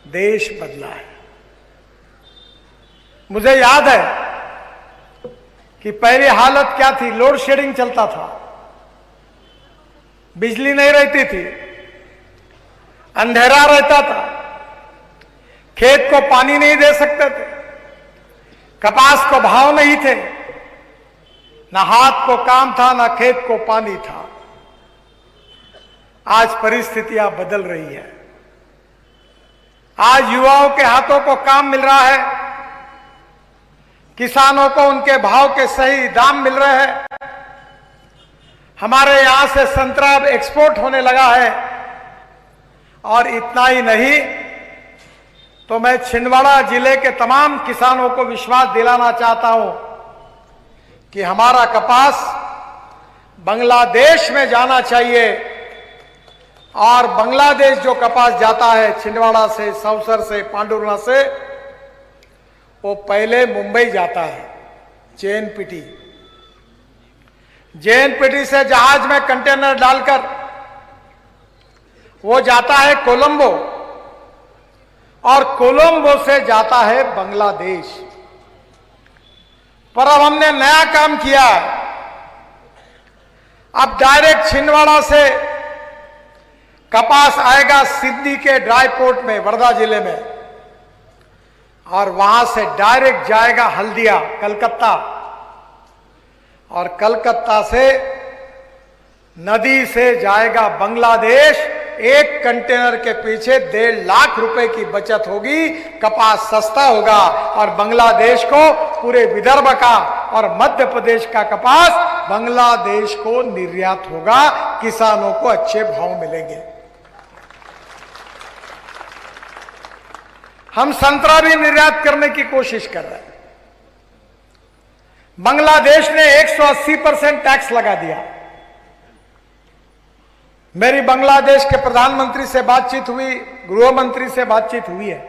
देश बदला है। मुझे याद है कि पहली हालत क्या थी, लोड शेडिंग चलता था, बिजली नहीं रहती थी, अंधेरा रहता था, खेत को पानी नहीं दे सकते थे, कपास को भाव नहीं थे, ना हाथ को काम था ना खेत को पानी था। आज परिस्थितियां बदल रही है। आज युवाओं के हाथों को काम मिल रहा है, किसानों को उनके भाव के सही दाम मिल रहे हैं। हमारे यहां से संतरा एक्सपोर्ट होने लगा है। और इतना ही नहीं, तो मैं छिंदवाड़ा जिले के तमाम किसानों को विश्वास दिलाना चाहता हूं कि हमारा कपास बांग्लादेश में जाना चाहिए। और बांग्लादेश जो कपास जाता है छिंदवाड़ा से, सौसर से, पांडुरना से, वो पहले मुंबई जाता है, जेएनपीटी। जेएनपीटी से जहाज में कंटेनर डालकर वो जाता है कोलंबो, और कोलंबो से जाता है बांग्लादेश। पर अब हमने नया काम किया है। अब डायरेक्ट छिंदवाड़ा से कपास आएगा सिडनी के ड्राई पोर्ट में, वर्धा जिले में, और वहां से डायरेक्ट जाएगा हल्दिया, कलकत्ता, और कलकत्ता से नदी से जाएगा बांग्लादेश। एक कंटेनर के पीछे 1.5 लाख रुपए की बचत होगी, कपास सस्ता होगा, और बांग्लादेश को, पूरे विदर्भ का और मध्य प्रदेश का कपास बांग्लादेश को निर्यात होगा। किसानों को अच्छे भाव मिलेंगे। हम संतरा भी निर्यात करने की कोशिश कर रहे हैं। बांग्लादेश ने 180% टैक्स लगा दिया। मेरी बांग्लादेश के प्रधानमंत्री से बातचीत हुई, गृह मंत्री से बातचीत हुई है,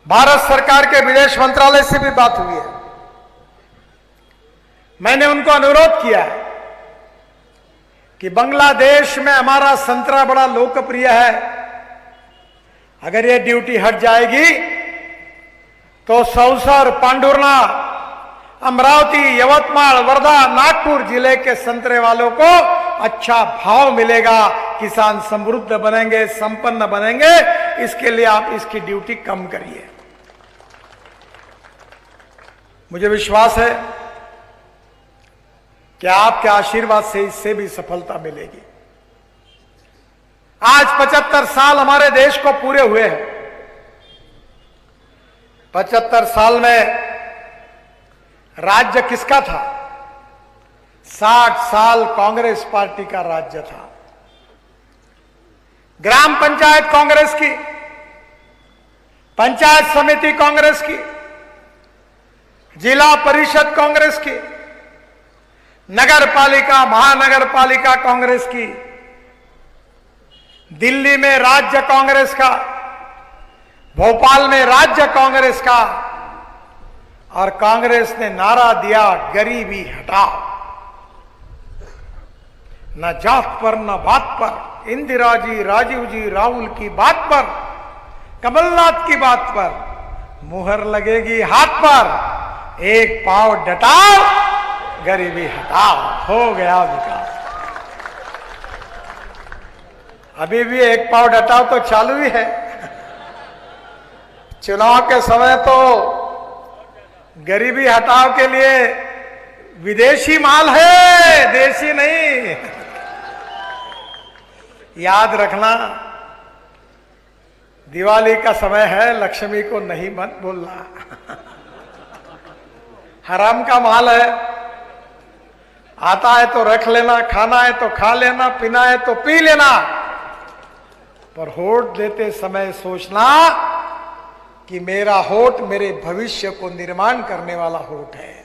भारत सरकार के विदेश मंत्रालय से भी बात हुई है। मैंने उनको अनुरोध किया है कि बांग्लादेश में हमारा संतरा बड़ा लोकप्रिय है, अगर ये ड्यूटी हट जाएगी तो सौसर, पांडुरना, अमरावती, यवतमाल, वर्धा, नागपुर जिले के संतरे वालों को अच्छा भाव मिलेगा, किसान समृद्ध बनेंगे, संपन्न बनेंगे। इसके लिए आप इसकी ड्यूटी कम करिए। मुझे विश्वास है कि आपके आशीर्वाद से इससे भी सफलता मिलेगी। आज 75 साल हमारे देश को पूरे हुए हैं। 75 साल में राज्य किसका था? 60 साल कांग्रेस पार्टी का राज्य था। ग्राम पंचायत कांग्रेस की, पंचायत समिति कांग्रेस की, जिला परिषद कांग्रेस की, नगर पालिका, महानगर पालिका कांग्रेस की, दिल्ली में राज्य कांग्रेस का, भोपाल में राज्य कांग्रेस का, और कांग्रेस ने नारा दिया गरीबी हटाओ। न जात पर न बात पर, इंदिरा जी, राजीव जी, राहुल की बात पर, कमलनाथ की बात पर मुहर लगेगी हाथ पर। एक पांव डटाओ, गरीबी हटाओ, हो गया विकास। अभी भी एक पांव डटाओ तो चालू ही है। चुनाव के समय तो गरीबी हटाओ के लिए विदेशी माल है, देशी नहीं। याद रखना, दिवाली का समय है, लक्ष्मी को नहीं मत भूलना। हराम का माल है, आता है तो रख लेना, खाना है तो खा लेना, पीना है तो पी लेना, पर होठ देते समय सोचना कि मेरा होठ मेरे भविष्य को निर्माण करने वाला होठ है।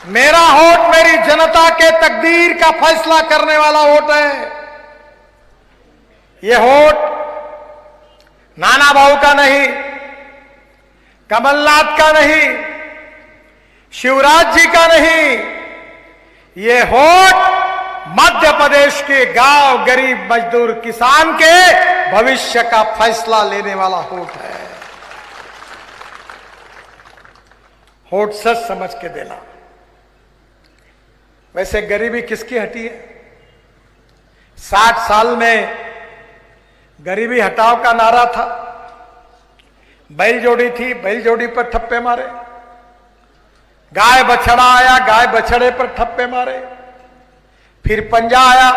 मेरा होठ मेरी जनता के तकदीर का फैसला करने वाला होठ है। ये होठ नाना भाऊ का नहीं, कमलनाथ का नहीं, शिवराज जी का नहीं, ये होठ मध्य प्रदेश के गांव गरीब मजदूर किसान के भविष्य का फैसला लेने वाला होठ है। होठ सच समझ के देना। वैसे गरीबी किसकी हटी है? 60 साल में गरीबी हटाओ का नारा था। बैल जोड़ी थी, बैल जोड़ी पर ठप्पे मारे। गाय बछड़ा आया, गाय बछड़े पर ठप्पे मारे। फिर पंजा आया,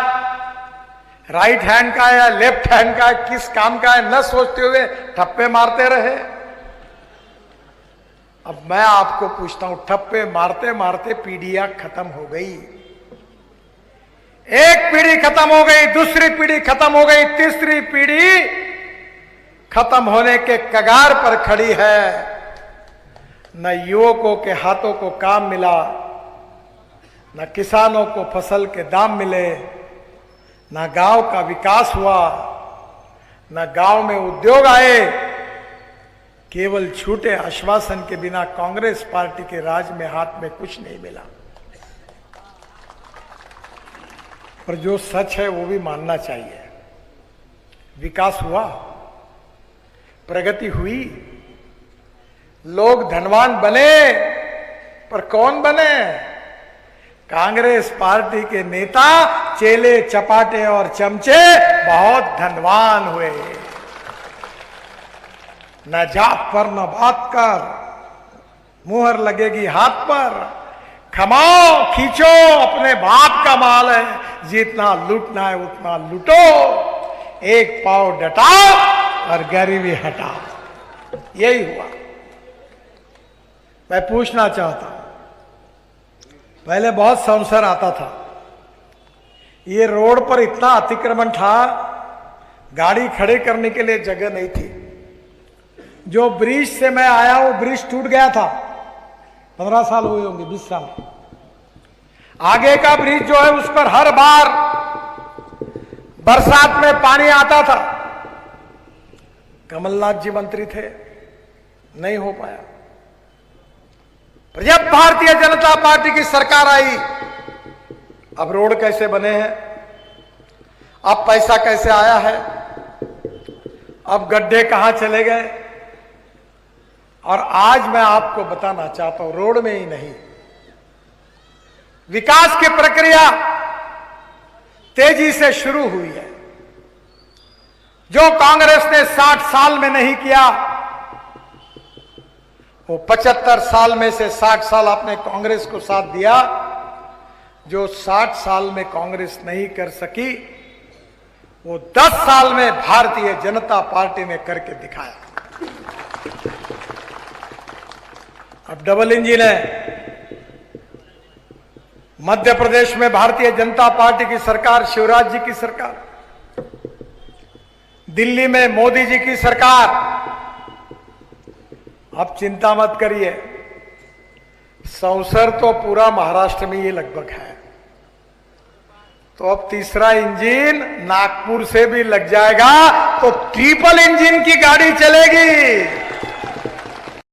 राइट हैंड का या लेफ्ट हैंड का, किस काम का है न सोचते हुए ठप्पे मारते रहे। अब मैं आपको पूछता हूं, ठप्पे मारते मारते पीढ़ियां खत्म हो गई। एक पीढ़ी खत्म हो गई, दूसरी पीढ़ी खत्म हो गई, तीसरी पीढ़ी खत्म होने के कगार पर खड़ी है। न युवकों के हाथों को काम मिला, न किसानों को फसल के दाम मिले, न गांव का विकास हुआ, न गांव में उद्योग आए। केवल झूठे आश्वासन के बिना कांग्रेस पार्टी के राज में हाथ में कुछ नहीं मिला। पर जो सच है वो भी मानना चाहिए। विकास हुआ, प्रगति हुई, लोग धनवान बने, पर कौन बने? कांग्रेस पार्टी के नेता, चेले चपाटे और चमचे बहुत धनवान हुए। न जात पर न बात कर, मुहर लगेगी हाथ पर। खमाओ खींचो, अपने बाप का माल है, जितना लूटना है उतना लूटो। एक पाव डटाओ और गरीबी हटाओ। यही हुआ। मैं पूछना चाहता हूं, पहले बहुत संशय आता था। ये रोड पर इतना अतिक्रमण था, गाड़ी खड़े करने के लिए जगह नहीं थी। जो ब्रिज से मैं आया वो ब्रिज टूट गया था। 15 साल हुए होंगे, 20 साल। आगे का ब्रिज जो है उस पर हर बार बरसात में पानी आता था। कमलनाथ जी मंत्री थे, नहीं हो पाया। पर जब भारतीय जनता पार्टी की सरकार आई, अब रोड कैसे बने हैं, अब पैसा कैसे आया है, अब गड्ढे कहां चले गए। और आज मैं आपको बताना चाहता हूं, रोड में ही नहीं, विकास की प्रक्रिया तेजी से शुरू हुई है। जो कांग्रेस ने 60 साल में नहीं किया, वो 75 साल में से 60 साल आपने कांग्रेस को साथ दिया। जो 60 साल में कांग्रेस नहीं कर सकी, वो 10 साल में भारतीय जनता पार्टी ने करके दिखाया। अब डबल इंजन है। मध्य प्रदेश में भारतीय जनता पार्टी की सरकार, शिवराज जी की सरकार, दिल्ली में मोदी जी की सरकार। अब चिंता मत करिए, संसर तो पूरा महाराष्ट्र में ही लगभग है। तो अब तीसरा इंजन नागपुर से भी लग जाएगा, तो ट्रिपल इंजन की गाड़ी चलेगी।